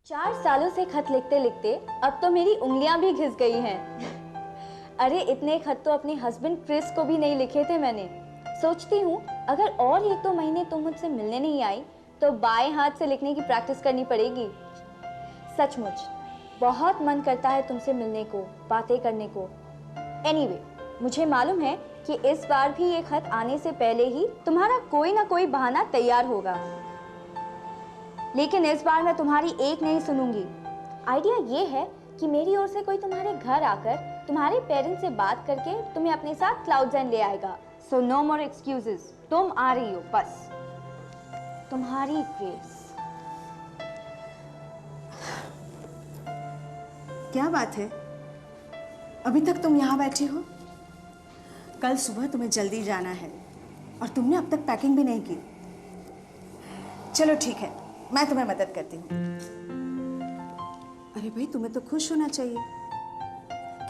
4 सालों से खत लिखते लिखते अब तो मेरी उंगलियां भी घिस गई हैं। अरे इतने खत तो अपने हस्बैंड क्रिस को भी नहीं लिखे थे मैंने। सोचती हूँ अगर और 1-2 महीने तुम मुझसे मिलने नहीं आई तो बाएं हाथ से लिखने की प्रैक्टिस करनी पड़ेगी। सचमुच बहुत मन करता है तुमसे मिलने को, बातें करने को। एनीवे, मुझे मालूम है कि इस बार भी ये खत आने से पहले ही तुम्हारा कोई ना कोई बहाना तैयार होगा, लेकिन इस बार मैं तुम्हारी एक नहीं सुनूंगी। आइडिया ये है कि मेरी ओर से कोई तुम्हारे घर आकर तुम्हारे पेरेंट्स से बात करके तुम्हें अपने साथ क्लाउड्स एंड ले आएगा। सो नो मोर एक्सक्यूजेस, तुम आ रही हो बस। तुम्हारी ग्रेस। क्या बात है, अभी तक तुम यहाँ बैठी हो? कल सुबह तुम्हें जल्दी जाना है और तुमने अब तक पैकिंग भी नहीं की। चलो ठीक है, मैं तुम्हें मदद करती हूँ। अरे भाई, तुम्हें तो खुश होना चाहिए।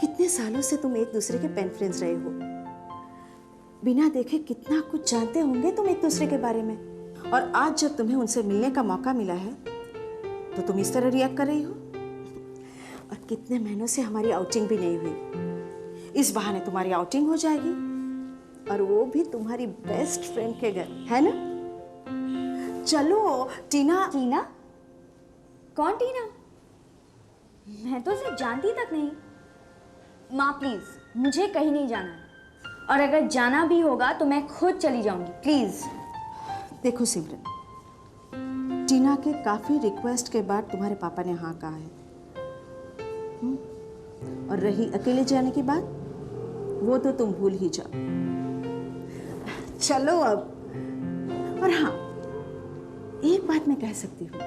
कितने सालों से तुम एक दूसरे के पेन फ्रेंड्स रहे हो, बिना देखे कितना कुछ जानते होंगे तुम एक दूसरे के बारे में। और आज जब तुम्हें उनसे मिलने का मौका मिला है तो तुम इस तरह रिएक्ट कर रही हो। और कितने महीनों से हमारी आउटिंग भी नहीं हुई, इस बहाने तुम्हारी आउटिंग हो जाएगी, और वो भी तुम्हारी बेस्ट फ्रेंड के घर, है ना? चलो टीना। टीना? कौन टीना? मैं तो उसे जानती तक नहीं। माँ प्लीज, मुझे कहीं नहीं जाना, और अगर जाना भी होगा तो मैं खुद चली जाऊंगी, प्लीज। देखो सिमरन, टीना के काफी रिक्वेस्ट के बाद तुम्हारे पापा ने हाँ कहा है। और रही अकेले जाने की बात, वो तो तुम भूल ही जाओ। चलो अब। और हाँ, एक बात मैं कह सकती हूँ,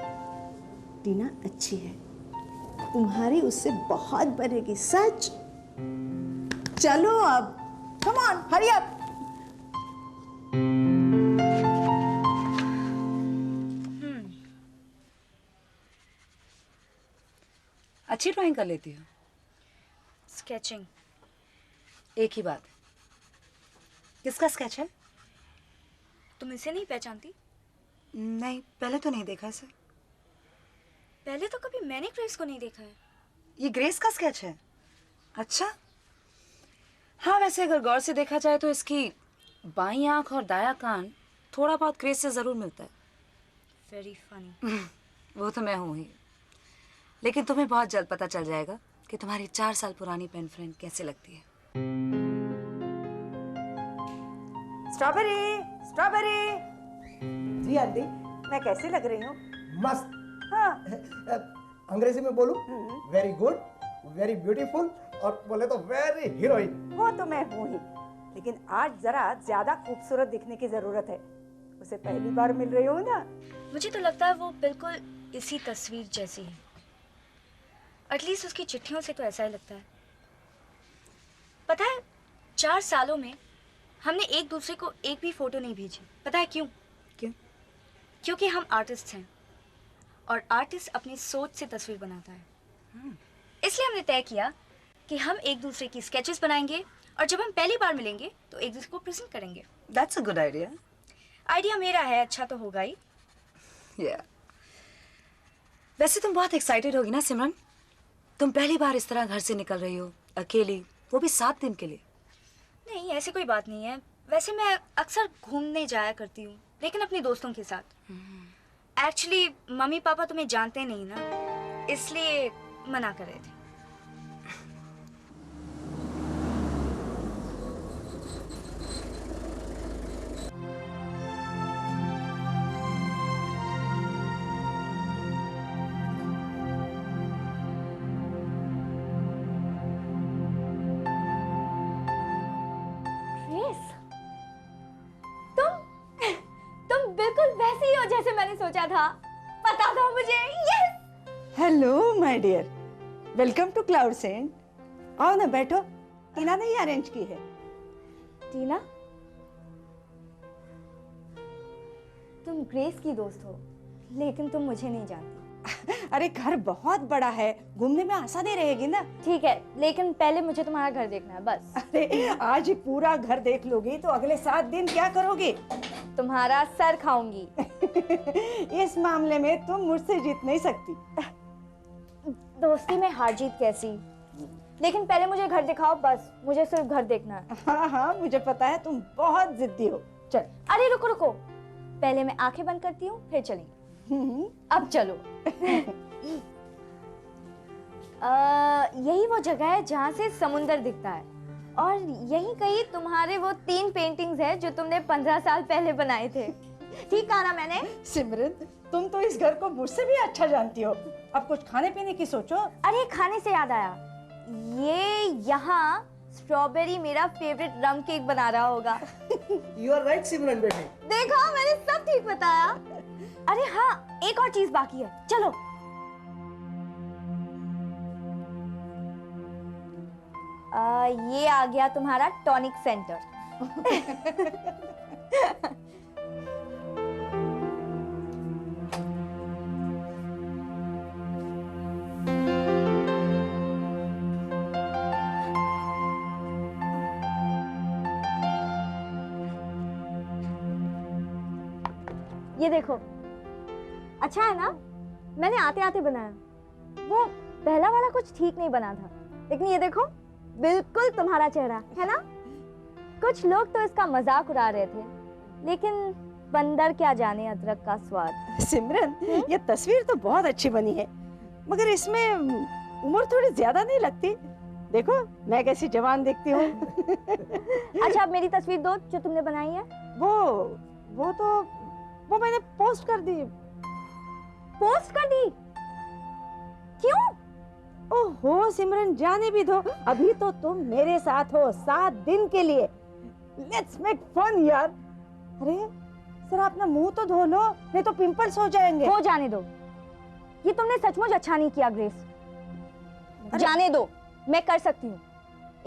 टीना अच्छी है, तुम्हारी उससे बहुत बनेगी, सच। चलो अब, कम ऑन, हरी अप। अच्छी ड्राइंग कर लेती हो। स्केचिंग। एक ही बात, किसका स्केच है? तुम इसे नहीं पहचानती? नहीं, पहले तो नहीं देखा इसे। पहले तो कभी मैंने ग्रेस को नहीं देखा है। ये ग्रेस का स्केच है? अच्छा हाँ, वैसे अगर गौर से देखा जाए तो इसकी बाईं आंख और दायां कान थोड़ा बहुत ग्रेस से जरूर मिलता है। Very funny. वो तो मैं हूँ ही, लेकिन तुम्हें बहुत जल्द पता चल जाएगा कि तुम्हारी 4 साल पुरानी पेन फ्रेंड कैसे लगती है। Strawberry, strawberry. जी आंटी, मैं कैसी लग रही हूँ? मस्त। हाँ। अंग्रेजी में बोलूं? वेरी गुड, वेरी ब्यूटीफुल, और बोले तो वेरी हीरोइन। वो तो मैं हूँ ही, लेकिन आज जरा ज्यादा खूबसूरत दिखने की जरूरत है। उसे पहली बार मिल रही हूँ ना। मुझे तो लगता है वो बिल्कुल इसी तस्वीर जैसी है। एटलीस्ट उसकी चिट्ठियों से तो ऐसा ही लगता है। पता है, 4 सालों में हमने एक दूसरे को एक भी फोटो नहीं भेजी। पता है क्यों? क्यों? क्योंकि हम आर्टिस्ट हैं, और आर्टिस्ट अपनी सोच से तस्वीर बनाता है। इसलिए हमने तय किया कि हम एक दूसरे की स्केचेस बनाएंगे, और जब हम पहली बार मिलेंगे तो एक दूसरे को प्रेजेंट करेंगे। That's a good idea. Idea मेरा है, अच्छा तो होगा ही। Yeah. वैसे तुम बहुत एक्साइटेड होगी ना सिमरन? तुम पहली बार इस तरह घर से निकल रही हो, अकेली, वो भी 7 दिन के लिए। नहीं, ऐसी कोई बात नहीं है। वैसे मैं अक्सर घूमने जाया करती हूँ, लेकिन अपने दोस्तों के साथ। एक्चुअली मम्मी पापा तुम्हें जानते नहीं ना, इसलिए मना कर रहे थे। तुम बिल्कुल वैसी ही हो जैसे मैंने सोचा था। पता था मुझे। Yes. Hello my dear, welcome to Cloud Saint. आओ ना, बैठो। टीना ने ही अरेंज की है। टीना, तुम ग्रेस की दोस्त हो, लेकिन तुम मुझे नहीं जानती। अरे घर बहुत बड़ा है, घूमने में आसानी रहेगी ना। ठीक है, लेकिन पहले मुझे तुम्हारा घर देखना है बस। अरे आज ही पूरा घर देख लोगी तो अगले 7 दिन क्या करोगी? तुम्हारा सर खाऊंगी। इस मामले में तुम मुझसे जीत नहीं सकती। दोस्ती में हार जीत कैसी, लेकिन पहले मुझे घर दिखाओ, बस मुझे सिर्फ घर देखना है। हाँ हाँ, मुझे पता है तुम बहुत जिद्दी हो। चल। अरे रुको रुको, पहले मैं आंखें बंद करती हूँ फिर चलेंगे। अब चलो। यही वो जगह है जहाँ से समुंदर दिखता है, और यही कहीं तुम्हारे वो 3 पेंटिंग्स है जो तुमने 15 साल पहले बनाए थे। ठीक कहा ना मैंने? सिमरन, तुम तो इस घर को मुझसे भी अच्छा जानती हो। अब कुछ खाने पीने की सोचो। अरे खाने से याद आया, ये यहाँ स्ट्रॉबेरी मेरा फेवरेट रम केक बना रहा होगा। You are right, सिमरन बेटी। देखा, मैंने सब ठीक बताया। अरे हाँ, एक और चीज बाकी है, चलो। ये आ गया तुम्हारा टॉनिक सेंटर। ये देखो, अच्छा है ना? मैंने आते आते बनाया। वो पहला वाला कुछ ठीक नहीं बना था, लेकिन ये देखो, बिल्कुल तुम्हारा चेहरा है ना? कुछ लोग तो इसका मजाक उड़ा रहे थे, लेकिन बंदर क्या जाने अदरक का स्वाद। सिमरन, ये तस्वीर तो बहुत अच्छी बनी है, मगर इसमें उम्र थोड़ी ज्यादा नहीं लगती? देखो मैं कैसी जवान दिखती हूँ। अच्छा, अब मेरी तस्वीर दो जो तुमने बनाई है। वो मैंने पोस्ट कर दी। पोस्ट कर दी? क्यों? ओहो सिमरन, जाने भी दो, अभी तो तुम मेरे साथ हो 7 दिन के लिए। लेट्स मेक फन यार। अरे जरा अपना मुंह तो धो लो, नहीं तो पिंपल्स हो जाएंगे। हो जाने दो, ये तुमने सचमुच अच्छा नहीं किया ग्रेस। जाने दो, मैं कर सकती हूँ।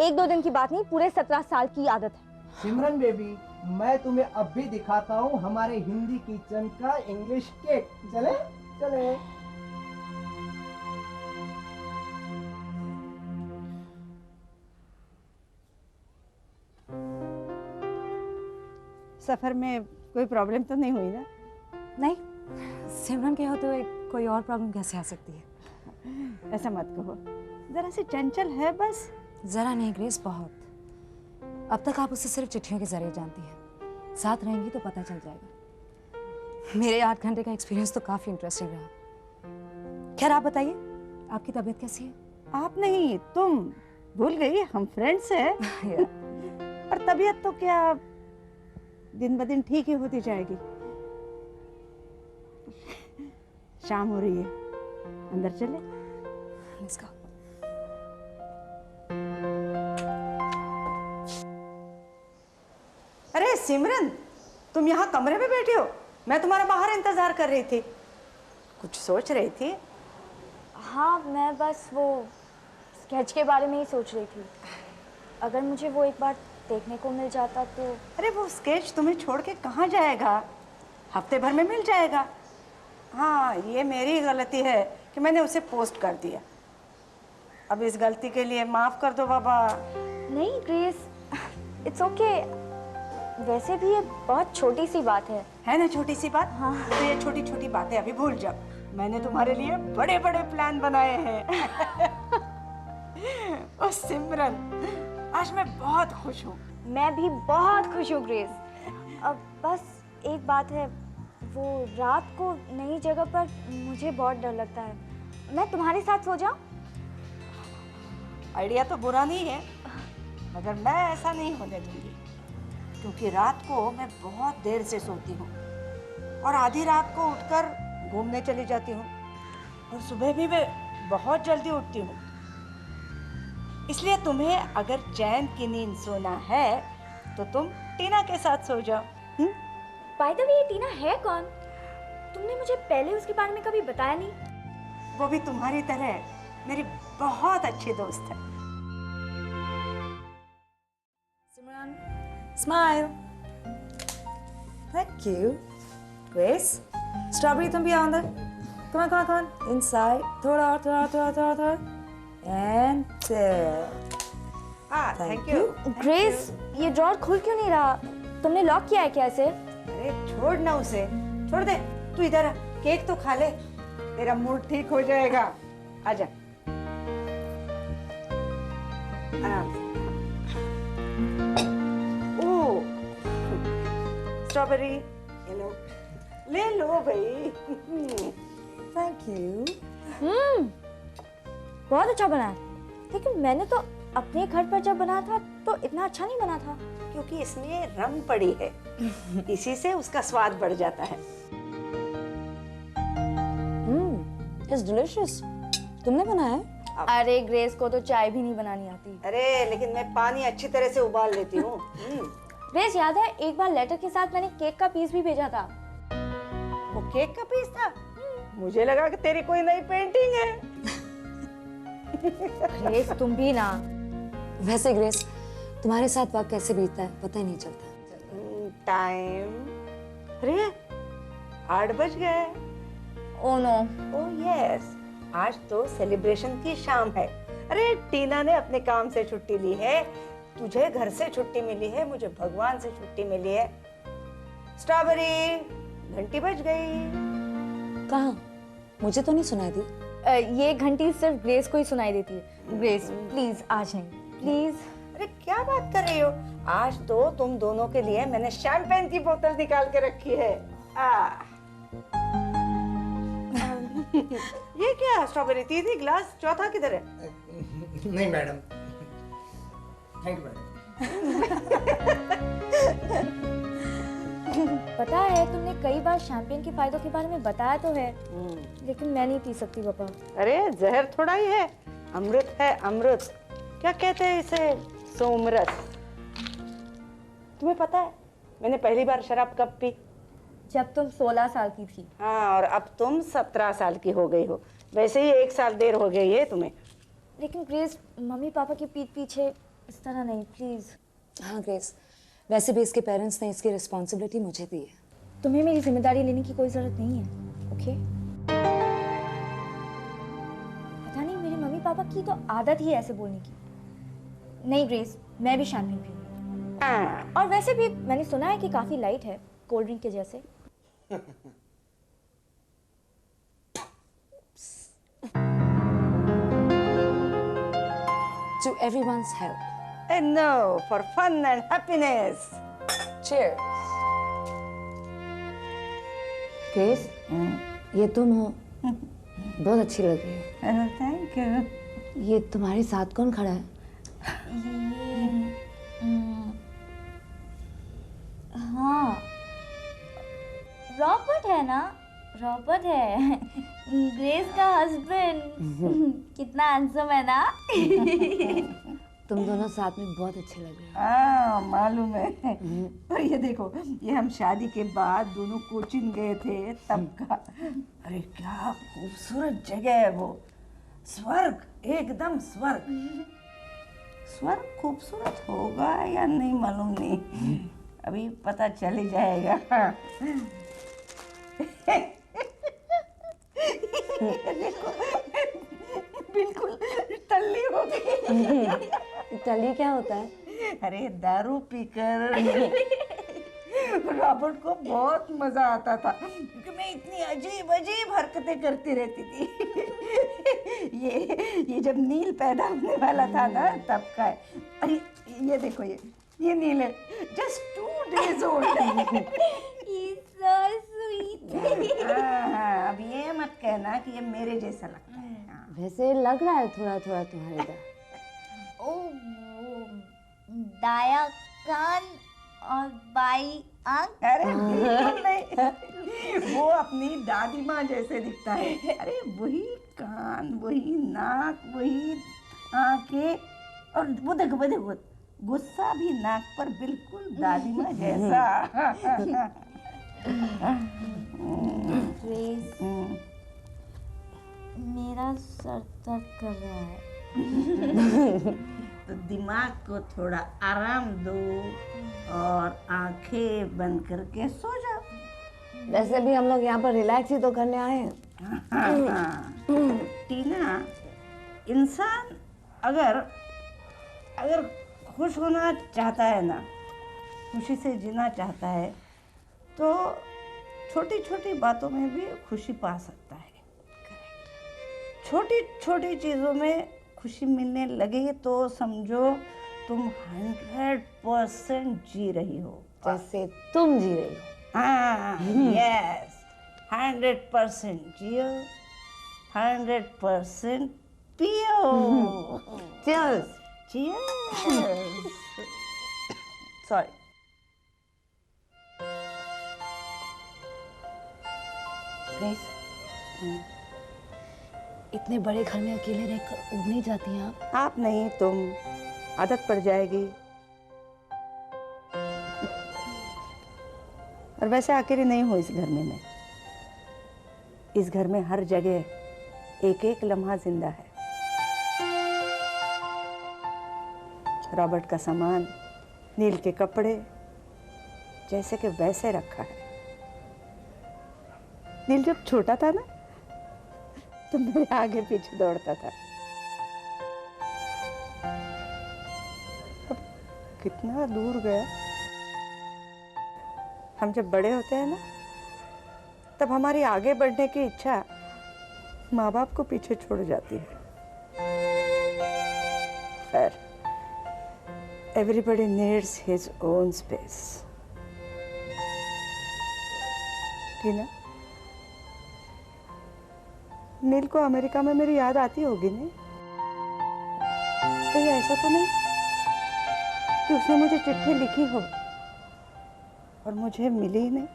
1-2 दिन की बात नहीं, पूरे 17 साल की आदत है। सिमरन बेबी, मैं तुम्हें अब भी दिखाता हूँ हमारे हिंदी किचन का इंग्लिश केक। चले चले। सफर में कोई प्रॉब्लम तो नहीं हुई ना? नहीं, सिमरन के होते हुए कोई और प्रॉब्लम कैसे आ सकती है? ऐसा मत कहो, जरा सी चंचल है बस। जरा नहीं ग्रेस, बहुत। अब तक आप उससे सिर्फ चिट्ठियों के जरिए जानती हैं, साथ रहेंगी तो पता चल जाएगा। मेरे 8 घंटे का एक्सपीरियंस तो काफी इंटरेस्टिंग रहा। खैर आप बताइए, आपकी तबीयत कैसी है? आप नहीं, तुम भूल गई, हम फ्रेंड्स हैं। और तबीयत तो क्या, दिन ब दिन ठीक ही होती जाएगी। शाम हो रही है, अंदर चले। Let's go. अरे सिमरन, तुम यहाँ कमरे में बैठी हो? मैं तुम्हारा बाहर इंतजार कर रही थी। कुछ सोच रही थी? हाँ, मैं बस वो स्केच के बारे में ही सोच रही थी। अगर मुझे वो एक बार देखने को मिल जाता तो। अरे वो स्केच तुम्हें छोड़ के कहाँ जाएगा? हफ्ते भर में मिल जाएगा। हाँ, ये मेरी गलती है कि मैंने उसे पोस्ट कर दिया। अब इस गलती के लिए माफ कर दो बाबा। नहीं ग्रेस, इट्स ओके। वैसे भी ये बहुत छोटी सी बात है ना? छोटी सी बात। हाँ। तो ये छोटी छोटी बातें अभी भूल जाओ, मैंने तुम्हारे लिए बड़े बड़े प्लान बनाए हैं। ओ सिमरन, आज मैं बहुत खुश हूँ। मैं भी बहुत खुश हूँ ग्रेस। अब बस एक बात है, वो रात को नई जगह पर मुझे बहुत डर लगता है। मैं तुम्हारे साथ सो जाऊं? आइडिया तो बुरा नहीं है, मगर मैं ऐसा नहीं होने दूंगी, क्योंकि रात को मैं बहुत देर से सोती हूँ और आधी रात को उठकर घूमने चली जाती हूँ, और सुबह भी मैं बहुत जल्दी उठती हूँ। इसलिए तुम्हें अगर चैन की नींद सोना है तो तुम टीना के साथ सो जाओ। बाय द वे, ये टीना है कौन? तुमने मुझे पहले उसके बारे में कभी बताया नहीं। वो भी तुम्हारी तरह मेरी बहुत अच्छी दोस्त है। Simran, smile. Thank you. Grace, strawberry तुम भी आओ अंदर। Come on, come on, inside. थोड़ा और, थोड़ा। एंड हाँ, थैंक यू। ग्रेस, ये ड्रॉर खुल क्यों नहीं रहा? तुमने लॉक किया है क्या इसे? अरे छोड़ ना उसे, छोड़ दे। तू इधर आ, केक तो खा ले, तेरा मूड ठीक हो जाएगा। आजा। आराम से। ओ स्ट्रॉबेरी, ये लो, ले लो भाई। Thank you. बहुत अच्छा बना है, लेकिन मैंने तो अपने घर पर जब बना था तो इतना अच्छा नहीं बना था। क्योंकि इसमें रंग पड़ी है, इसी से उसका स्वाद बढ़ जाता है। It's delicious. तुमने बनाया है? अरे ग्रेस को तो चाय भी नहीं बनानी आती। अरे लेकिन मैं पानी अच्छी तरह से उबाल लेती हूँ। ग्रेस, याद है एक बार लेटर के साथ मैंने केक का पीस भी भेजा था। वो केक का पीस था? मुझे लगा कि तेरी कोई नई पेंटिंग है। ग्रेस तुम भी ना। वैसे ग्रेस, तुम्हारे साथ वक्त कैसे बीतता है पता ही नहीं चलता। टाइम, अरे 8 बज गए। Oh no. ओह यस, आज तो सेलिब्रेशन की शाम है। अरे टीना ने अपने काम से छुट्टी ली है, तुझे घर से छुट्टी मिली है, मुझे भगवान से छुट्टी मिली है। स्ट्रॉबेरी, घंटी बज गई। कहाँ? मुझे तो नहीं सुनाई दी। ये घंटी सिर्फ ग्रेस को ही सुनाई देती है। ग्रेस प्लीज आ जाएं, प्लीज। अरे क्या बात कर रही हो? आज तो तुम दोनों के लिए मैंने शैंपेन की बोतल निकाल के रखी है। ये क्या स्ट्रॉबेरी? तीसरी ग्लास, चौथा किधर है? नहीं मैडम, थैंक यू मैडम। पता है तुमने कई बार शैंपेन के फायदों के बारे में बताया तो है, लेकिन मैं नहीं पी सकती पापा। अरे जहर थोड़ा ही है, अमृत है अमृत। क्या कहते हैं इसे? सोमरस। तुम्हें पता है मैंने पहली बार शराब कब पी? जब तुम 16 साल की थी। हाँ, और अब तुम 17 साल की हो गई हो। वैसे ही 1 साल देर हो गई है तुम्हें। लेकिन ग्रेस, मम्मी पापा की पीठ पीछे इस तरह नहीं, प्लीज। हाँ ग्रेस, वैसे भी इसके पेरेंट्स ने इसकी रिस्पॉन्सिबिलिटी मुझे दी है। तुम्हें मेरी जिम्मेदारी लेने की कोई जरूरत नहीं है, ओके? पता नहीं मेरे मम्मी पापा की तो आदत ही है ऐसे बोलने की। नहीं ग्रेस, मैं भी शैंपेन पीऊंगी। हाँ। और वैसे भी मैंने सुना है कि काफी लाइट है, कोल्ड ड्रिंक के जैसे। To everyone's health. And no, for fun and happiness. Cheers. Grace, ये तुम हो, बहुत अच्छी लग रही हो। Thank you. ये तुम्हारे साथ कौन खड़ा है? हाँ, रॉबर्ट है ना? रॉबर्ट है, ग्रेस का हस्बैंड। कितना हैंडसम है ना? तुम दोनों साथ में बहुत अच्छे लग रहे हो। हाँ मालूम है। और ये देखो, ये हम शादी के बाद दोनों कोचिंग गए थे तब का। अरे क्या खूबसूरत जगह है वो, स्वर्ग, एकदम स्वर्ग। स्वर्ग खूबसूरत होगा या नहीं मालूम नहीं, अभी पता चल ही जाएगा। देखो, बिल्कुल टल्ली हो गई। टली क्या होता है? अरे दारू पीकर रॉबर्ट को बहुत मजा आता था, क्योंकि मैं इतनी अजीब अजीब हरकतें करती रहती थी। ये जब नील पैदा होने वाला था ना तब का है। अरे ये देखो, ये नील है, just 2 days old। He's so sweet. हाँ, अब ये मत कहना कि ये मेरे जैसा लगता है। हाँ। वैसे लग रहा है थोड़ा थोड़ा तुम्हारे तरह। दाया कान और बाई आंख। अरे बिल्कुल नहीं, वो अपनी दादी माँ जैसे दिखता है। अरे वही कान, वही नाक, वही आंखें, और वो देखो गुस्सा भी नाक पर बिल्कुल दादी माँ जैसा। ग्रेस, मेरा सर दर्द कर रहा है। तो दिमाग को थोड़ा आराम दो और आंखें बंद करके सो जाओ। वैसे भी हम लोग यहाँ पर रिलैक्स ही तो करने आए हैं। हाँ। टीना, इंसान अगर खुश होना चाहता है ना, खुशी से जीना चाहता है, तो छोटी छोटी बातों में भी खुशी पा सकता है। छोटी छोटी चीज़ों में खुशी मिलने लगे तो समझो तुम 100% जी रही हो। जैसे तुम जी रही हो। हाँ, यस, 100% जियो, 100% पियो। Cheers. Cheers. Sorry. ग्रेस, इतने बड़े घर में अकेले रहकर उब नहीं जाती हैं आप? आप नहीं, तुम, आदत पड़ जाएगी। और वैसे अकेली नहीं हूँ इस घर में मैं। इस घर में हर जगह एक एक लम्हा जिंदा है। रॉबर्ट का सामान, नील के कपड़े, जैसे कि वैसे रखा है। नील जब छोटा था ना, तो मेरे आगे पीछे दौड़ता था। अब कितना दूर गया। हम जब बड़े होते हैं ना, तब हमारी आगे बढ़ने की इच्छा माँ बाप को पीछे छोड़ जाती है। खैर, everybody needs his own space. टीना, नील को अमेरिका में मेरी याद आती होगी नहीं? कहीं ऐसा तो नहीं कि उसने मुझे चिट्ठी लिखी हो और मुझे मिली ही नहीं?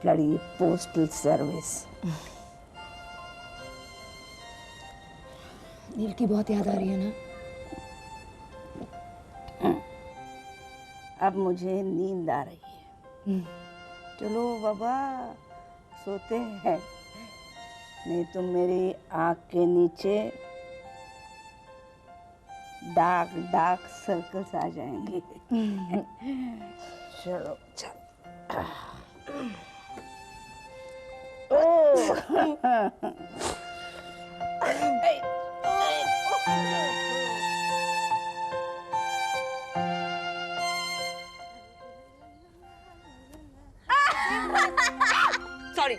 Bloody postal service. नील की बहुत याद आ रही है ना? अब मुझे नींद आ रही है। चलो बाबा, सोते हैं, नहीं तो मेरी आँख के नीचे डार्क डार्क सर्कल्स आ जाएंगे। चलो सॉरी।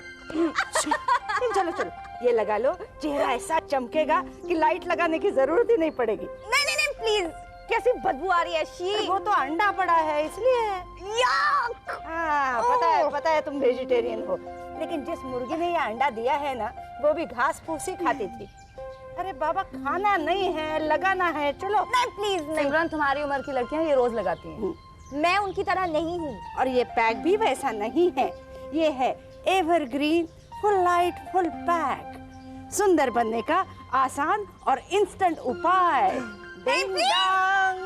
चलो चलो, ये लगा लो, चेहरा ऐसा चमकेगा कि लाइट लगाने की जरूरत ही नहीं पड़ेगी। नहीं नहीं नहीं प्लीज, कैसी बदबू आ रही है शी। वो तो अंडा पड़ा है इसलिए। हाँ, पता है तुम वेजिटेरियन हो, लेकिन जिस मुर्गी ने ये अंडा दिया है ना, वो भी घास फूस ही खाती थी। अरे बाबा, खाना नहीं है, लगाना है। चलो। नहीं प्लीज नहीं। सिमरन, तुम्हारी उम्र की लड़कियां ये रोज लगाती हैं। मैं उनकी तरह नहीं हूँ। और ये पैक भी वैसा नहीं है, ये है evergreen full light full pack. सुंदर बनने का आसान और इंस्टेंट उपाय। Ding dong.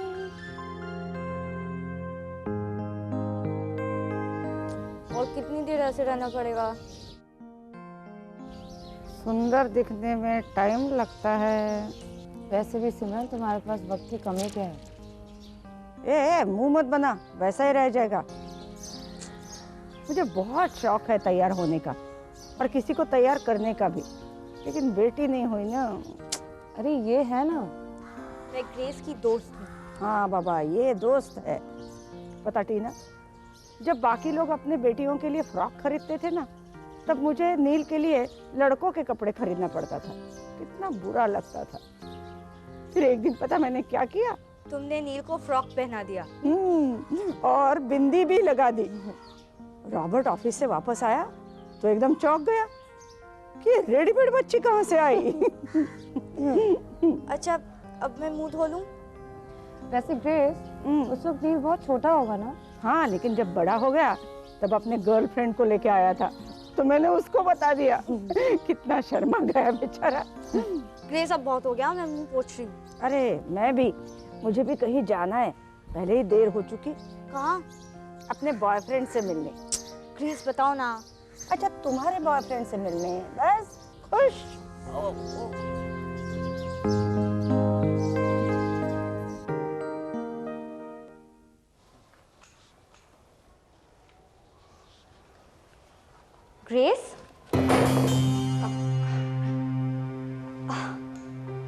और कितनी देर ऐसे रहना पड़ेगा? सुंदर दिखने में टाइम लगता है। वैसे भी सिमरन, तुम्हारे पास वक्त की कमी क्या है? ए, मुंह मत बना, वैसा ही रह जाएगा। मुझे बहुत शौक है तैयार होने का और किसी को तैयार करने का भी, लेकिन बेटी नहीं हुई ना। अरे ये है ना, मैं ग्रेस की दोस्त हूँ। हाँ बाबा, ये दोस्त है। पता टीना, जब बाकी लोग अपने बेटियों के लिए फ्रॉक खरीदते थे ना, तब मुझे नील के लिए लड़कों के कपड़े खरीदना पड़ता था। कितना बुरा लगता था। फिर एक दिन पता मैंने क्या किया? तुमने नील को फ्रॉक पहना दिया। और बिंदी भी लगा दी। रॉबर्ट ऑफिस से वापस आया तो एकदम चौंक गया कि रेडीमेड बच्ची कहाँ से आई। अच्छा, अब मैं मुंह धो लूं? वैसे ग्रेस, उस वक्त नील बहुत छोटा होगा ना? हाँ, लेकिन जब बड़ा हो गया तब अपने गर्लफ्रेंड को लेके आया था, तो मैंने उसको बता दिया। कितना शर्मा गया बेचारा। ग्रेस, अब बहुत हो गया, मैं मुंह पोंछ रही हूँ। अरे मैं भी, मुझे भी कहीं जाना है, पहले ही देर हो चुकी। कहाँ? अपने बॉयफ्रेंड से मिलने। ग्रेस बताओ ना। अच्छा, तुम्हारे बॉयफ्रेंड से मिलने, बस खुश। Grace?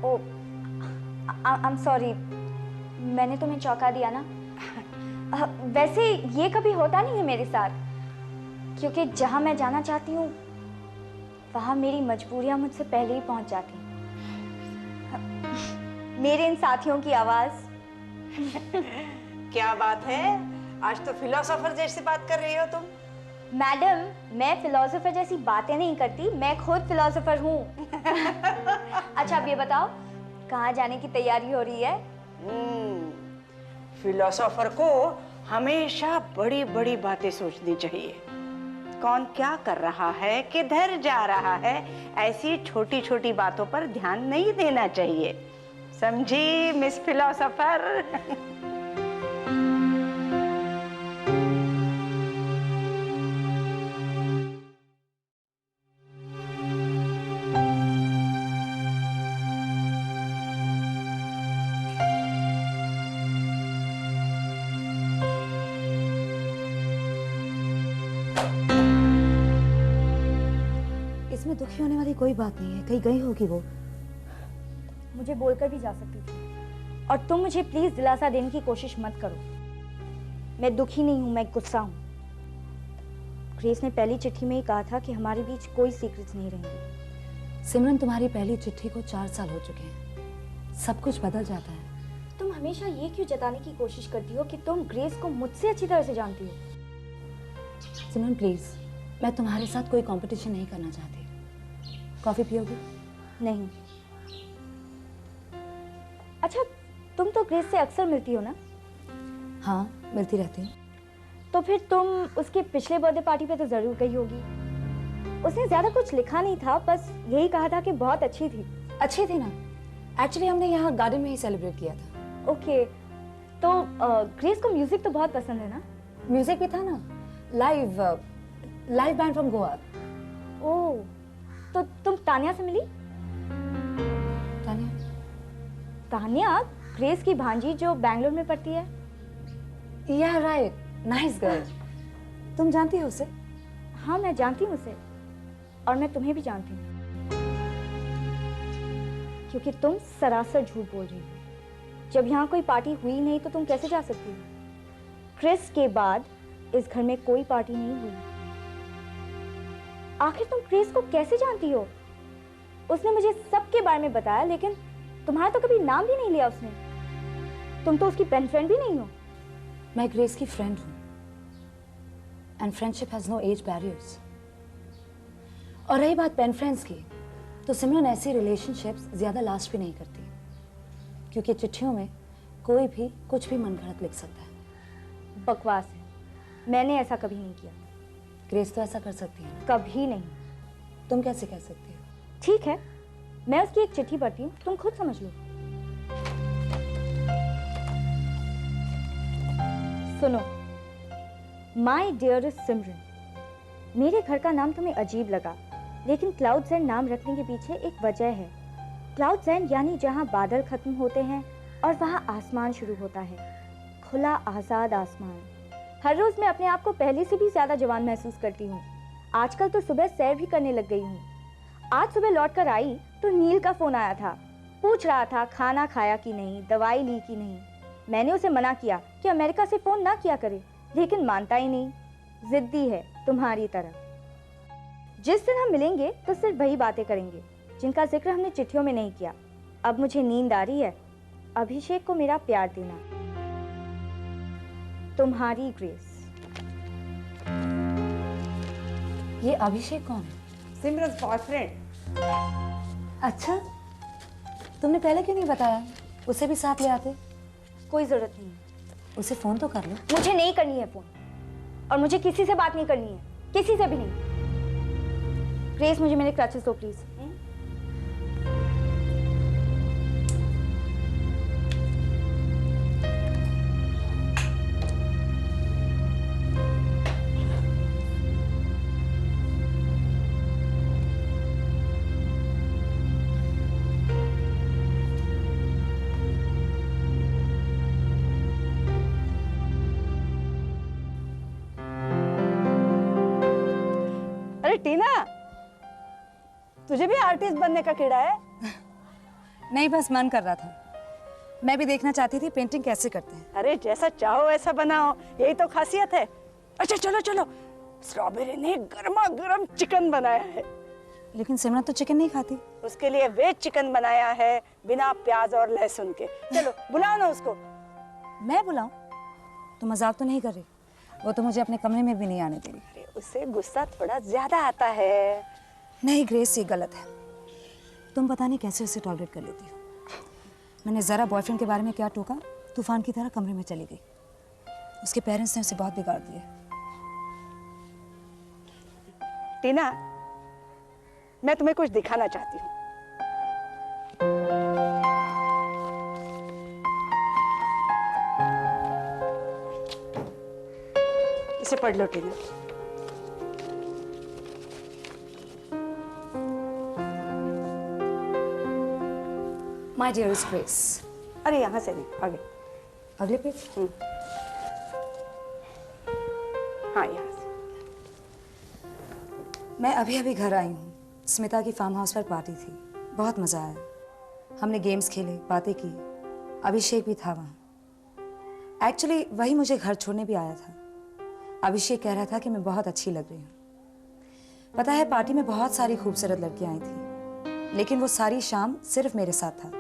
Oh, I am sorry, मैंने तुम्हें चौंका दिया ना। वैसे ये कभी होता नहीं है मेरे साथ, क्योंकि जहाँ मैं जाना चाहती हूँ वहाँ मेरी मजबूरियाँ मुझसे पहले ही पहुँच जाती हैं। मेरे इन साथियों की आवाज। क्या बात है, आज तो फिलोसोफर जैसी बात कर रही हो तुम। मैडम, मैं फिलोसोफर जैसी बातें नहीं करती, मैं खुद फिलोसोफर हूँ। अच्छा अब ये बताओ, कहाँ जाने की तैयारी हो रही है? फिलोसोफर को हमेशा बड़ी बड़ी बातें सोचनी चाहिए। कौन क्या कर रहा है, किधर जा रहा है, ऐसी छोटी छोटी बातों पर ध्यान नहीं देना चाहिए, समझी मिस फिलोसोफर? इसमें दुखी होने वाली कोई बात नहीं है, कहीं गई होगी वो। मुझे बोलकर भी जा सकती थी। और तुम मुझे प्लीज दिलासा देने की कोशिश मत करो। मैं दुखी नहीं हूं, मैं गुस्सा हूं। ग्रेस ने पहली चिट्ठी में ही कहा था कि हमारे बीच कोई सीक्रेट्स नहीं रहेंगे। सिमरन, तुम्हारी पहली चिट्ठी को 4 साल हो चुके हैं, सब कुछ बदल जाता है। तुम हमेशा ये क्यों जताने की कोशिश करती हो कि तुम ग्रेस को मुझसे अच्छी तरह से जानती हो? सिमरन प्लीज, मैं तुम्हारे साथ कोई कंपटीशन नहीं करना चाहती। कॉफी पियोगी? नहीं। अच्छा, तुम तो ग्रेस से अक्सर मिलती हो ना? हाँ, मिलती रहती हूँ। तो फिर तुम उसके पिछले बर्थडे पार्टी पे तो जरूर गई होगी। उसने ज्यादा कुछ लिखा नहीं था, बस यही कहा था कि बहुत अच्छी थी। अच्छी थी ना? एक्चुअली हमने यहाँ गार्डन में ही सेलिब्रेट किया था। ओके, तो ग्रेस को म्यूजिक तो बहुत पसंद है ना? म्यूजिक भी था ना, लाइव बैंड फ्रॉम गोवा। ओह, तो तुम तानिया से मिली? तानिया? तानिया ग्रेस की भांजी जो बैंगलोर में पढ़ती है। या राइट, नाइस गर्ल। तुम जानती हो उसे? हाँ, मैं जानती हूँ उसे, और मैं तुम्हें भी जानती हूँ, क्योंकि तुम सरासर झूठ बोल रही हो। जब यहाँ कोई पार्टी हुई नहीं तो तुम कैसे जा सकती हो? क्रिस के बाद इस घर में कोई पार्टी नहीं हुई। आखिर तुम क्रिस को कैसे जानती हो? उसने मुझे सबके बारे में बताया, लेकिन तुम्हारा तो कभी नाम भी नहीं लिया उसने। तुम तो उसकी पेन फ्रेंड भी नहीं हो। मैं ग्रेस की फ्रेंड हूँ, and friendship has no age barriers. और रही बात पेन फ्रेंड्स की, तो सिमरन ऐसी रिलेशनशिप्स ज्यादा लास्ट भी नहीं करती, क्योंकि चिट्ठियों में कोई भी कुछ भी मनगढ़ंत लिख सकता है। बकवास है, मैंने ऐसा कभी नहीं किया। ग्रेस तो ऐसा कर सकती है। कभी नहीं। तुम कैसे कह सकती हो? ठीक है, मैं उसकी एक चिट्ठी पढ़ती हूँ, तुम खुद समझ लो। सुनो, माई डियरेस्ट सिमरन, मेरे घर का नाम तुम्हें अजीब लगा, लेकिन क्लाउड्स एंड नाम रखने के पीछे एक वजह है। क्लाउड्स एंड यानी जहाँ बादल खत्म होते हैं और वहाँ आसमान शुरू होता है, खुला आज़ाद आसमान। हर रोज मैं अपने आप को पहले से भी ज्यादा जवान महसूस करती हूँ। आजकल तो सुबह सैर भी करने लग गई हूँ। आज सुबह लौटकर आई तो नील का फोन आया था, पूछ रहा था खाना खाया कि नहीं, दवाई ली कि नहीं। मैंने उसे मना किया कि अमेरिका से फोन ना किया करे, लेकिन मानता ही नहीं, जिद्दी है तुम्हारी तरह। जिस दिन हम मिलेंगे तो सिर्फ वही बातें करेंगे जिनका जिक्र हमने चिट्ठियों में नहीं किया। अब मुझे नींद आ रही है, अभिषेक को मेरा प्यार देना। तुम्हारी ग्रेस। ये अभिषेक कौन है? सिमरन बॉयफ्रेंड। अच्छा, तुमने पहले क्यों नहीं बताया? उसे भी साथ ले आते। कोई जरूरत नहीं है, उसे फोन तो कर लो। मुझे नहीं करनी है फोन, और मुझे किसी से बात नहीं करनी है, किसी से भी नहीं। ग्रेस, मुझे मेरे क्रचेस दो प्लीज। अरे टीना, तुझे भी आर्टिस्ट बनने का कीड़ा है? नहीं, बस मन कर रहा था। मैं भी देखना चाहती थी पेंटिंग कैसे करते हैं। अरे जैसा चाहो वैसा बनाओ, यही तो खासियत है। अच्छा चलो चलो, स्ट्रॉबेरी ने गर्मा गर्म चिकन बनाया है। लेकिन सिमरन तो चिकन नहीं खाती। उसके लिए वेज चिकन बनाया है बिना प्याज और लहसुन के। चलो बुलाओ ना उसको। मैं बुलाऊं? तो मजाक तो नहीं कर रही? वो तो मुझे अपने कमरे में भी नहीं आने दे रही। अरे उससे गुस्सा थोड़ा ज्यादा आता है। नहीं ग्रेस, ये गलत है। तुम पता नहीं कैसे उसे टॉलरेट कर लेती हो। मैंने ज़रा बॉयफ्रेंड के बारे में क्या टोका, तूफान की तरह कमरे में चली गई। उसके पेरेंट्स ने उसे बहुत बिगाड़ दिया। टीना, मैं तुम्हें कुछ दिखाना चाहती हूँ। इसे पढ़ लो टीना। My dearest Grace. अरे यहाँ से नहीं, आगे। अगले पेज। हाँ, यहाँ से। मैं अभी अभी घर आई हूँ। स्मिता की फार्म हाउस पर पार्टी थी, बहुत मज़ा आया। हमने गेम्स खेले, बातें की। अभिषेक भी था वहाँ। एक्चुअली वही मुझे घर छोड़ने भी आया था। अभिषेक कह रहा था कि मैं बहुत अच्छी लग रही हूँ। पता है, पार्टी में बहुत सारी खूबसूरत लड़कियाँ आई थी, लेकिन वो सारी शाम सिर्फ मेरे साथ था।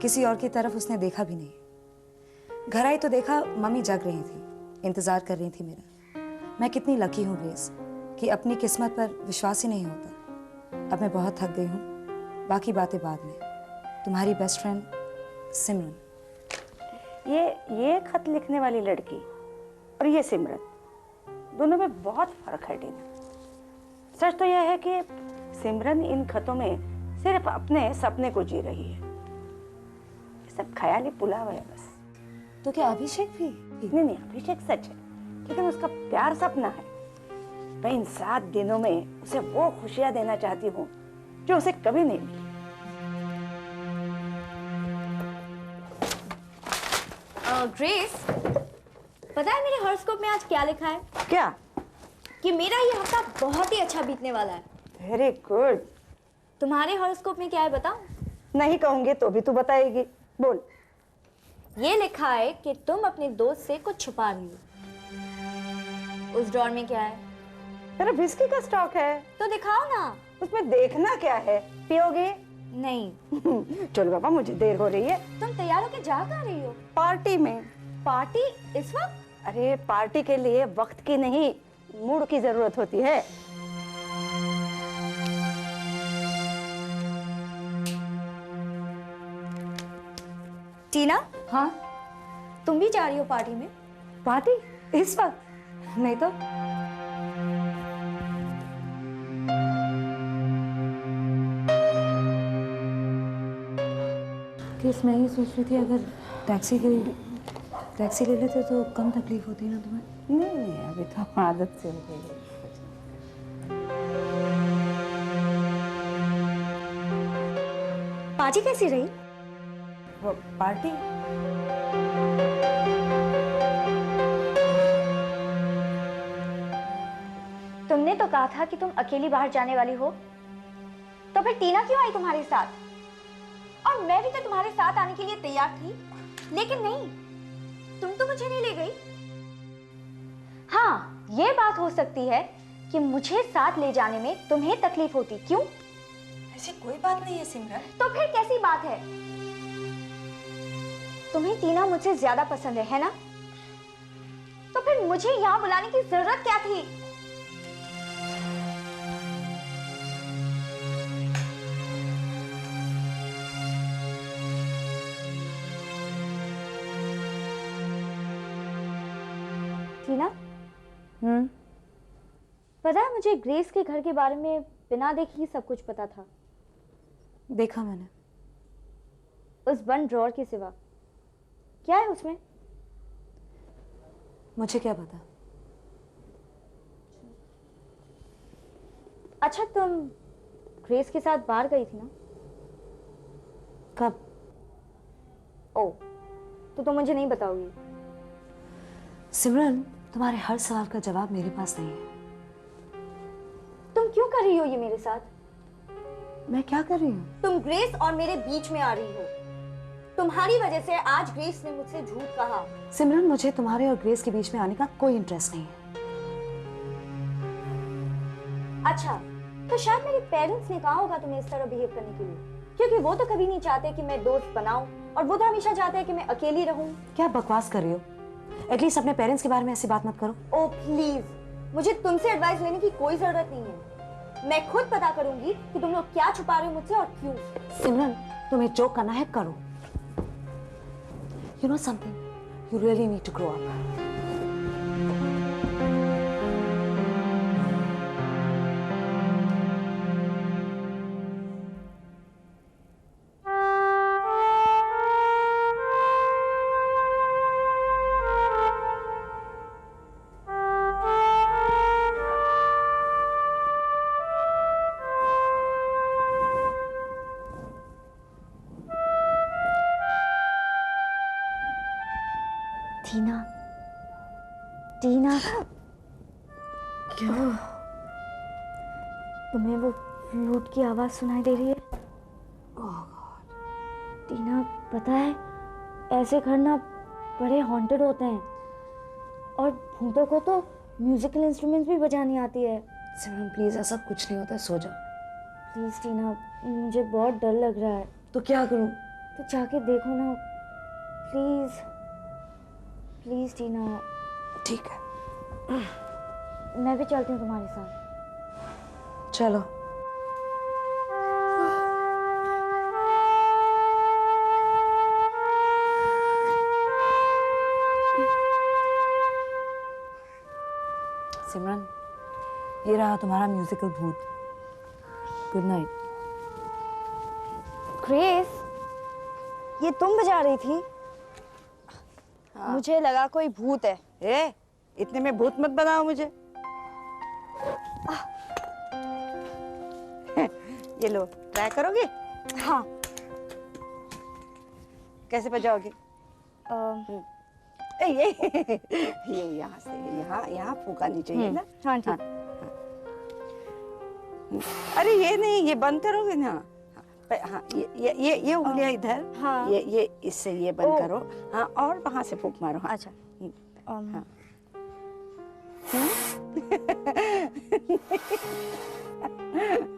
किसी और की तरफ उसने देखा भी नहीं। घर आई तो देखा मम्मी जग रही थी, इंतज़ार कर रही थी मेरा। मैं कितनी लकी हूँ ग्रेस कि अपनी किस्मत पर विश्वास ही नहीं होता। अब मैं बहुत थक गई हूँ, बाकी बातें बाद में। तुम्हारी बेस्ट फ्रेंड सिमरन। ये खत लिखने वाली लड़की और ये सिमरन, दोनों में बहुत फर्क है टीना। सच तो यह है कि सिमरन इन खतों में सिर्फ अपने सपने को जी रही है। ये सब ख्याली पुलाव है बस। तो क्या अभिषेक भी? नहीं, अभिषेक सच है, लेकिन उसका प्यार सपना है। मैं इन 7 दिनों में उसे वो खुशियां देना चाहती हूँ जो उसे कभी नहीं मिली। ग्रेस, पता है मेरे हॉरोस्कोप में आज क्या लिखा है? क्या? कि मेरा ये हफ्ता बहुत ही अच्छा बीतने वाला है। Very good. तुम्हारे हॉरोस्कोप में क्या है बताऊं? नहीं कहूंगी तो भी तू बताएगी, बोल। ये लिखा है कि तुम अपने दोस्त से कुछ छुपा रही हो। उस ड्रॉर में क्या है? तेरा विस्की का स्टॉक है। तो दिखाओ ना। उसमें देखना क्या है? पियोगे? नहीं। चलो बाबा, मुझे देर हो रही है। तुम तैयार होके जा कहाँ रही हो? पार्टी में। पार्टी इस वक्त? अरे पार्टी के लिए वक्त की नहीं, मूड की जरूरत होती है। टीना, हाँ? तुम भी जा रही हो पार्टी में? पार्टी इस वक्त? नहीं तो। किस मैं ये सोच रही थी अगर टैक्सी ले लेते तो कम तकलीफ होती ना तुम्हें। नहीं, अभी तो आदत से हो गई है। पार्टी कैसी रही? वो पार्टी तुमने तो कहा था कि तुम अकेली बाहर जाने वाली हो, तो फिर टीना क्यों आई तुम्हारे साथ? और मैं भी तो तुम्हारे साथ आने के लिए तैयार थी, लेकिन नहीं, तुम तो मुझे नहीं ले गई। हाँ, ये बात हो सकती है कि मुझे साथ ले जाने में तुम्हें तकलीफ होती। क्यों? ऐसी कोई बात नहीं है सिमरन। तो फिर कैसी बात है? तुम्हें टीना मुझसे ज्यादा पसंद है ना? तो फिर मुझे यहाँ बुलाने की जरूरत क्या थी? टीना, पता है मुझे ग्रेस के घर के बारे में बिना देखे ही सब कुछ पता था। देखा मैंने। उस बंद ड्रॉर के सिवा क्या है उसमें? मुझे क्या पता। अच्छा, तुम ग्रेस के साथ बाहर गई थी ना? कब? ओ, तो तुम मुझे नहीं बताओगी? सिमरन, तुम्हारे हर सवाल का जवाब मेरे पास नहीं है। तुम क्यों कर रही हो ये मेरे साथ? मैं क्या कर रही हूँ? तुम ग्रेस और मेरे बीच में आ रही हो। तुम्हारी वजह से आज ग्रेस ने मुझसे झूठ कहा। सिमरन, मुझे तुम्हारे और ग्रेस के बीच में आने का कोई इंटरेस्ट नहीं है। अच्छा, तो शायद मेरे पेरेंट्स ने कहा होगा तुम्हें इस तरह बिहेव करने के लिए, क्योंकि वो तो कभी नहीं चाहते कि मैं दोस्त बनाऊं और वो तो हमेशा चाहते हैं कि मैं अकेली रहूं। क्या बकवास कर रही हो? एटलीस्ट अपने पेरेंट्स के बारे में ऐसी बात मत करो। ओ प्लीज, मुझे तुमसे एडवाइस लेने की कोई जरूरत नहीं है। मैं खुद पता करूंगी कि तुम लोग क्या छुपा रहे हो मुझसे और क्यों। सिमरन, तुम्हें जो करना है करो। You know something? You really need to grow up. टीना, टीना, क्यों? तुम्हें वो फ्लूट की आवाज सुनाई दे रही है? टीना, पता है ऐसे घर ना बड़े हॉन्टेड होते हैं और भूतों को तो म्यूजिकल इंस्ट्रूमेंट्स भी बजानी आती है। सिमरन प्लीज, ऐसा कुछ नहीं होता है, सो जाओ। प्लीज टीना, मुझे बहुत डर लग रहा है। तो क्या करूं? तो जाके देखो ना प्लीज, प्लीज टीना। ठीक है, मैं भी चलती हूँ तुम्हारे साथ। चलो। सिमरन, ये रहा तुम्हारा म्यूजिकल भूत। Good night. ग्रेस, ये तुम बजा रही थी? मुझे लगा कोई भूत है। ए, इतने में भूत मत बनाओ मुझे। ये लो, ट्राई करोगी? हाँ। कैसे बजाओगी? ये यहाँ से यहाँ यहाँ फूकानी चाहिए ना? हाँ ठीक। अरे ये नहीं, ये बंद करोगे ना? हाँ, ये उंगलियां इधर। हाँ। ये इससे ये बंद करो। हाँ, और वहां से फूक मारो। हाँ। अच्छा। हाँ।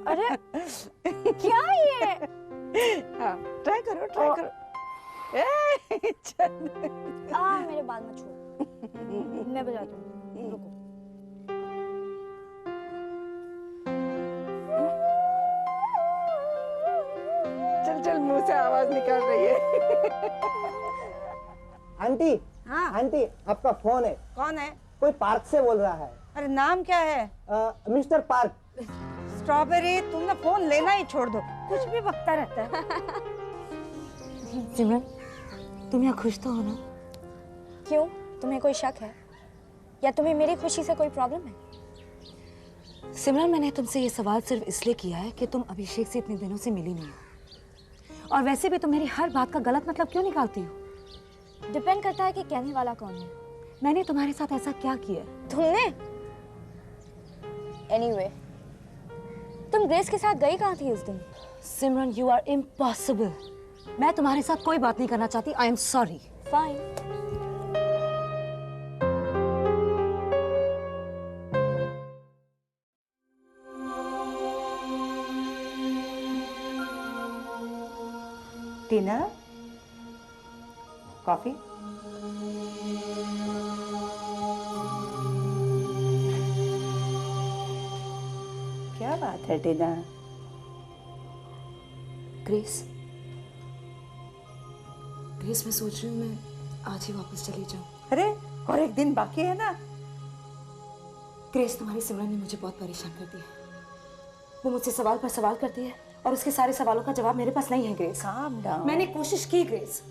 अरे क्या ये? हाँ, ट्राई करो, ट्राई करो। चल। मेरे बाल मत छुओ। मैं बजाती हूँ, रुको। चल चल, मुंह से आवाज निकल रही है। आंटी, हाँ। आंटी, आपका फोन है। कौन है? कोई पार्क से बोल रहा है। अरे नाम क्या है? Mister park. स्ट्रॉबेरी, तुम ना फोन लेना ही छोड़ दो, कुछ भी बकता रहता है। सिमरन, तुम यहाँ खुश तो हो ना? क्यों, तुम्हें कोई शक है या तुम्हें मेरी खुशी से कोई प्रॉब्लम है? सिमरन, मैंने तुमसे ये सवाल सिर्फ इसलिए किया है कि तुम अभिषेक से इतने दिनों से मिली नहीं हो, और वैसे भी तुम मेरी हर बात का गलत मतलब क्यों निकालती हो? डिपेंड करता है कि कहने वाला कौन है। मैंने तुम्हारे साथ ऐसा क्या किया? तुमने? एनीवे, तुम ग्रेस के साथ गई कहाँ थी उस दिन? सिमरन, यू आर इम्पॉसिबल। मैं तुम्हारे साथ कोई बात नहीं करना चाहती। आई am sorry. Fine. Tina, coffee? क्या बात है टीना? ग्रेस, मैं सोच रही हूँ मैं आज ही वापस चली जाऊँ। अरे, और एक दिन बाकी है ना? ग्रेस, तुम्हारी सिमरन ने मुझे बहुत परेशान कर दिया। वो मुझसे सवाल पर सवाल करती है और उसके सारे सवालों का जवाब मेरे पास नहीं है। Grace, Calm down. मैंने कोशिश की ग्रेस,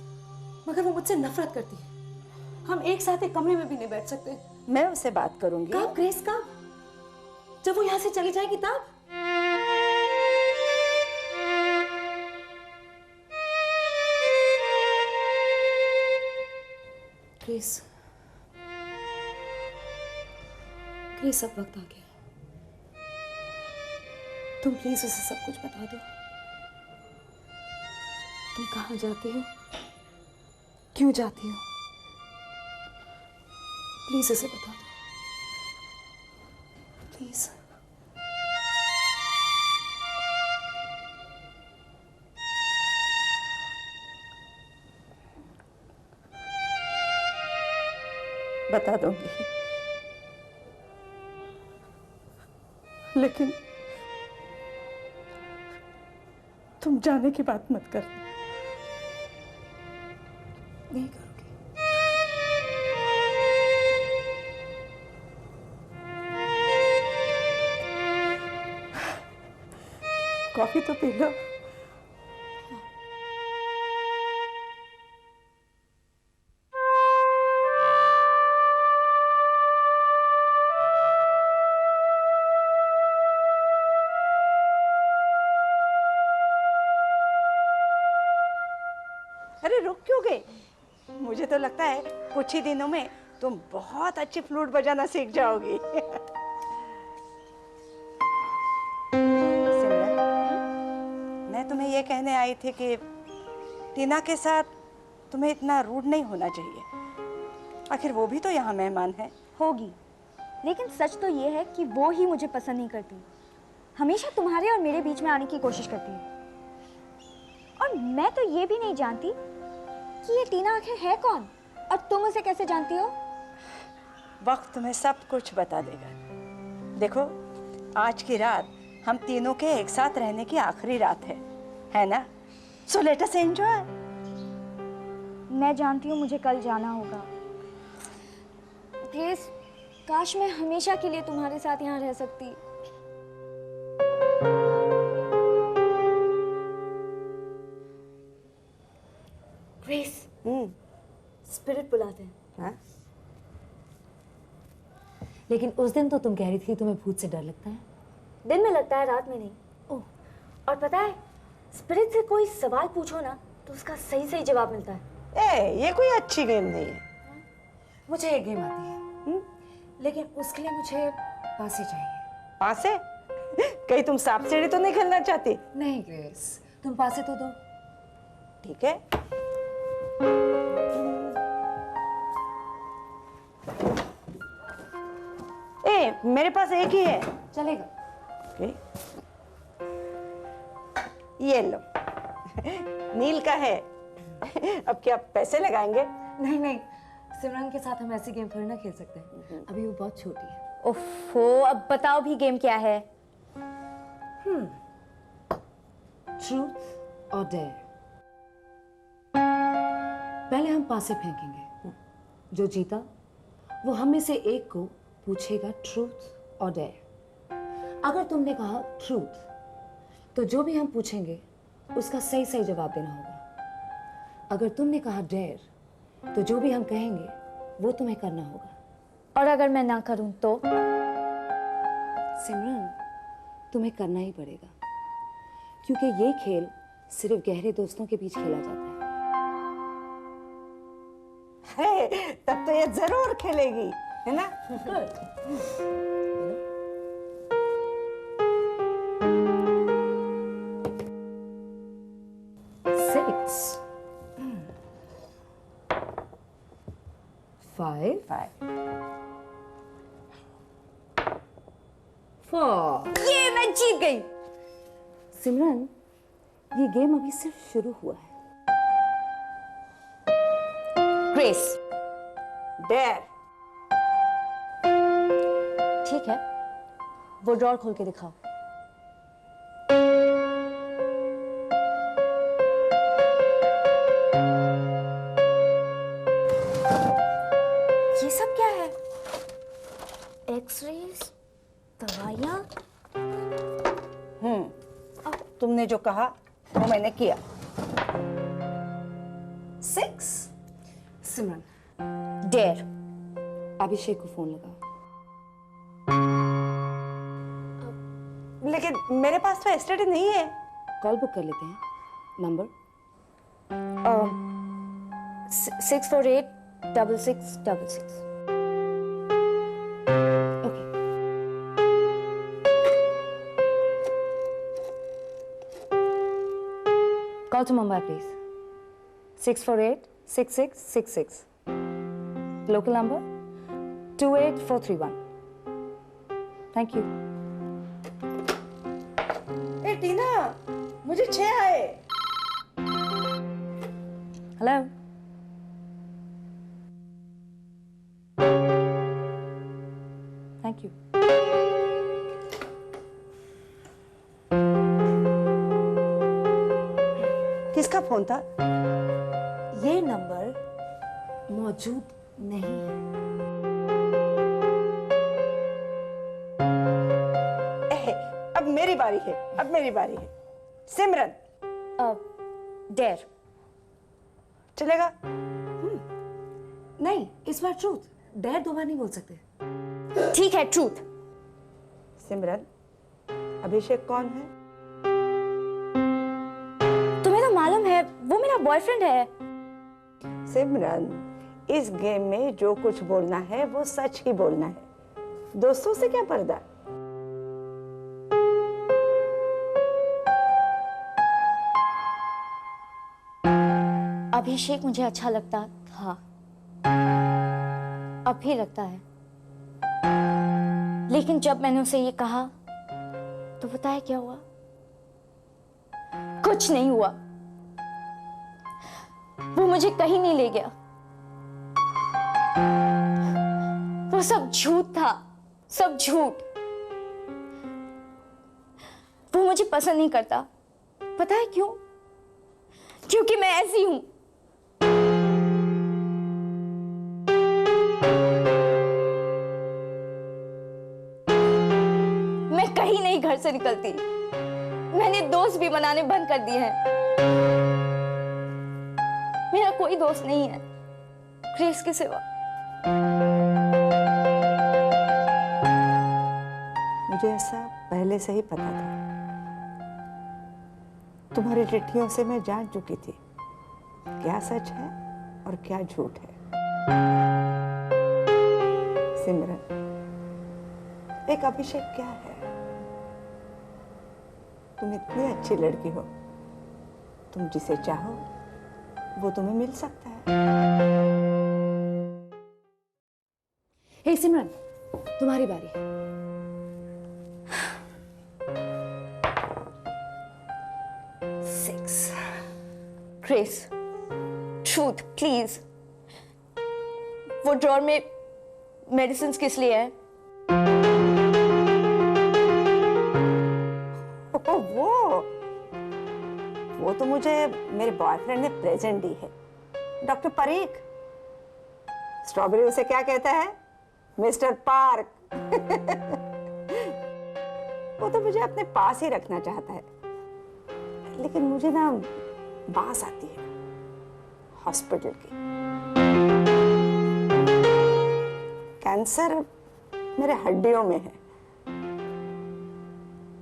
मगर वो मुझसे नफरत करती है। हम एक साथ एक कमरे में भी नहीं बैठ सकते। मैं उससे बात करूंगी। कब ग्रेस, कब? जब वो यहाँ से चली जाएगी तब? ग्रेस, अब वक्त आ गया। तुम प्लीज उसे सब कुछ बता दो। तुम कहाँ जाती हो, क्यों जाती हो? प्लीज उसे बता दो, प्लीज। बता दूंगी। लेकिन तुम जाने की बात मत कर। नहीं करोगे? कॉफी तो पी लो। अरे रुक क्यों गए? मुझे तो लगता है कुछ ही दिनों में तुम बहुत अच्छी फ्लूट बजाना सीख जाओगी। सिमरन, मैं तुम्हें ये कहने आई थी कि टीना के साथ तुम्हें इतना रूड नहीं होना चाहिए। आखिर वो भी तो यहाँ मेहमान है। होगी, लेकिन सच तो ये है कि वो ही मुझे पसंद नहीं करती। हमेशा तुम्हारे और मेरे बीच में आने की कोशिश करती है। और मैं तो ये भी नहीं जानती कि ये टीना आखिर है कौन, और तुम उसे कैसे जानती हो? वक्त तुम्हें सब कुछ बता देगा। देखो, आज की रात हम तीनों के एक साथ रहने की आखिरी रात है ना? So let us enjoy. मैं जानती हूँ मुझे कल जाना होगा। ग्रेस, काश मैं हमेशा के लिए तुम्हारे साथ यहाँ रह सकती। ग्रेस, स्पिरिट बुलाते हैं। हाँ? लेकिन उस दिन तो तुम कह रही थी तुम्हें भूत से डर लगता है। दिन में लगता है, रात में नहीं। ओह, और पता है, स्पिरिट से कोई सवाल पूछो ना तो उसका सही सही जवाब मिलता है। ये कोई अच्छी गेम नहीं है। मुझे एक गेम आती है, लेकिन उसके लिए मुझे पासे चाहिए। पासे? कहीं तुम सांप सीढ़ी तो नहीं खेलना चाहती? नहीं ग्रेस, तुम पासे तो दो। ठीक है। मेरे पास एक ही है। चलेगा। ओके। ये लो। नील का है। अब क्या पैसे लगाएंगे? नहीं नहीं, सिमरन के साथ हम ऐसी गेम थोड़ी ना खेल सकते हैं। अभी वो बहुत छोटी है। ओफो, अब बताओ भी गेम क्या है? ट्रूथ और डेयर। पहले हम पासे फेंकेंगे। जो जीता वो हम में से एक को पूछेगा ट्रूथ और डेयर। अगर तुमने कहा ट्रूथ तो जो भी हम पूछेंगे उसका सही सही जवाब देना होगा। अगर तुमने कहा डेयर तो जो भी हम कहेंगे वो तुम्हें करना होगा। और अगर मैं ना करूं तो? सिमरन, तुम्हें करना ही पड़ेगा, क्योंकि ये खेल सिर्फ गहरे दोस्तों के बीच खेला जाता है। तब तो ये जरूर खेलेगी, है ना? Six. 5. 4. ये मैं जीत गई। सिमरन, ये गेम अभी सिर्फ शुरू हुआ है। Grace, dare. ठीक है, वो ड्रॉर खोल के दिखाओ। ये सब क्या है? एक्सरेज, दवाइयाँ। तुमने जो कहा वो मैंने किया। 6. सिमरन, डेयर। अभिषेक को फोन लगाओ। लेकिन मेरे पास तो एसटीडी नहीं है। कॉल बुक कर लेते हैं। Number 648-6666। Okay. Call to Mumbai, please. 648-6666. Local number 28431. Thank you. ए टीना, मुझे 6 आए। Hello. Thank you. किसका फोन था? ये नंबर मौजूद नहीं है। अब मेरी बारी है, अब मेरी बारी है। सिमरन, डेयर। चलेगा? नहीं, इस बार ट्रूथ। डेयर 2 बार नहीं बोल सकते। ठीक है, ट्रूथ। सिमरन, अभिषेक कौन है? तुम्हें तो मालूम है, वो मेरा बॉयफ्रेंड है। सिमरन, इस गेम में जो कुछ बोलना है वो सच ही बोलना है। दोस्तों से क्या पर्दा? अभिषेक मुझे अच्छा लगता था, अब भी लगता है, लेकिन जब मैंने उसे ये कहा तो पता है क्या हुआ? कुछ नहीं हुआ। वो मुझे कहीं नहीं ले गया। वो सब झूठ था, सब झूठ। वो मुझे पसंद नहीं करता। पता है क्यों? क्योंकि मैं ऐसी हूं। मैं कहीं नहीं घर से निकलती। मैंने दोस्त भी बनाने बंद कर दिए हैं। मेरा कोई दोस्त नहीं है क्रिस के सिवा। मुझे ऐसा पहले से ही पता था। तुम्हारी चिट्ठियों से मैं जान चुकी थी क्या सच है और क्या झूठ है। सिमरन, एक अभिषेक क्या है? तुम इतनी अच्छी लड़की हो, तुम जिसे चाहो वो तुम्हें मिल सकता है। हे सिमरन, तुम्हारी बारी। Chris, truth please. वो ड्रॉर में मेडिसिन किस लिए है? वो तो मुझे मेरे बॉयफ्रेंड ने प्रेजेंट दी है, डॉक्टर परीक। स्ट्रॉबेरी उसे क्या कहता है? Mister park. वो तो मुझे अपने पास ही रखना चाहता है, लेकिन मुझे ना बास आती है हॉस्पिटल की। कैंसर मेरे हड्डियों में है,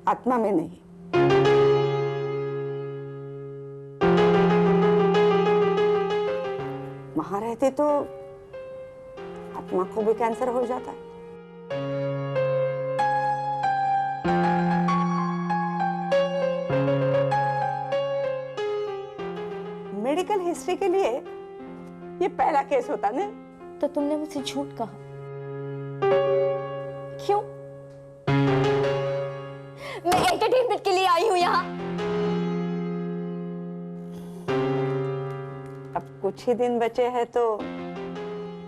आत्मा में नहीं। वहां रहते तो आत्मा को भी कैंसर हो जाता। मेडिकल हिस्ट्री के लिए ये पहला केस होता ना। तो तुमने मुझसे झूठ कहा क्यों? मैं एंटरटेनमेंट के लिए आई हूं यहाँ। अब कुछ ही दिन बचे हैं तो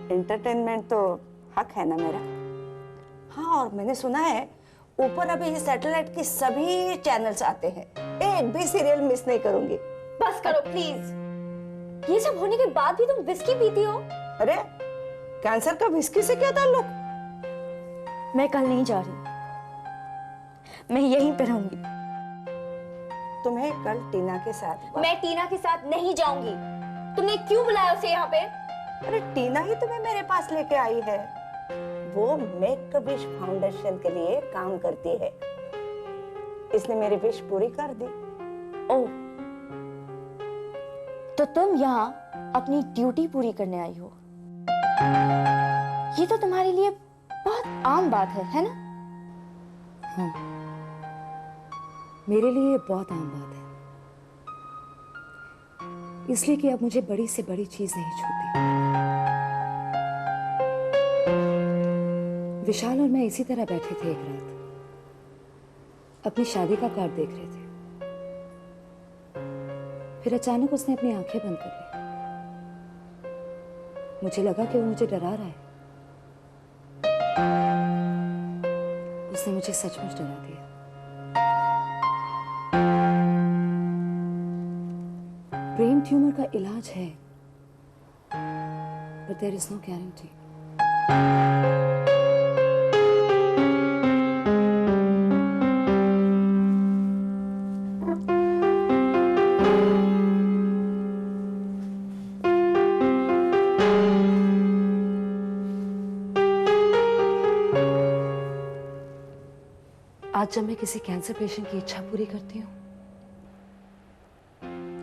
एंटरटेनमेंट तो हक है ना मेरा। हाँ, और मैंने सुना है ऊपर अभी सैटेलाइट की सभी चैनल्स आते हैं, एक भी सीरियल मिस नहीं करूंगी। बस करो प्लीज। ये सब होने के बाद भी तुम विस्की पीती हो? अरे, कैंसर का विस्की से क्या ताल्लुक? मैं कल नहीं जा रही, मैं यहीं पे रहूंगी। तुम्हें कल टीना के साथ मैं टीना के साथ नहीं जाऊंगी। तुमने क्यों बुलाया उसे यहाँ पे? अरे, टीना ही तुम्हें मेरे पास लेके आई है। वो मेक अ विश फाउंडेशन के लिए काम करती है। इसने मेरी विश पूरी कर दी। ओह, तो तुम यहाँ अपनी ड्यूटी पूरी करने आई हो। ये तो तुम्हारे लिए बहुत आम बात है ना? हाँ, मेरे लिए ये बहुत आम बात है, इसलिए कि अब मुझे बड़ी से बड़ी चीज नहीं छूती। विशाल और मैं इसी तरह बैठे थे एक रात, अपनी शादी का कार्ड देख रहे थे। फिर अचानक उसने अपनी आंखें बंद कर ली। मुझे लगा कि वो मुझे डरा रहा है, उसने मुझे सचमुच डरा दिया। ब्रेन ट्यूमर का इलाज है, but there is no guarantee. आज जब मैं किसी कैंसर पेशेंट की इच्छा पूरी करती हूँ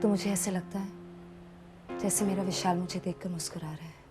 तो मुझे ऐसे लगता है जैसे मेरा विशाल मुझे देखकर मुस्कुरा रहा है।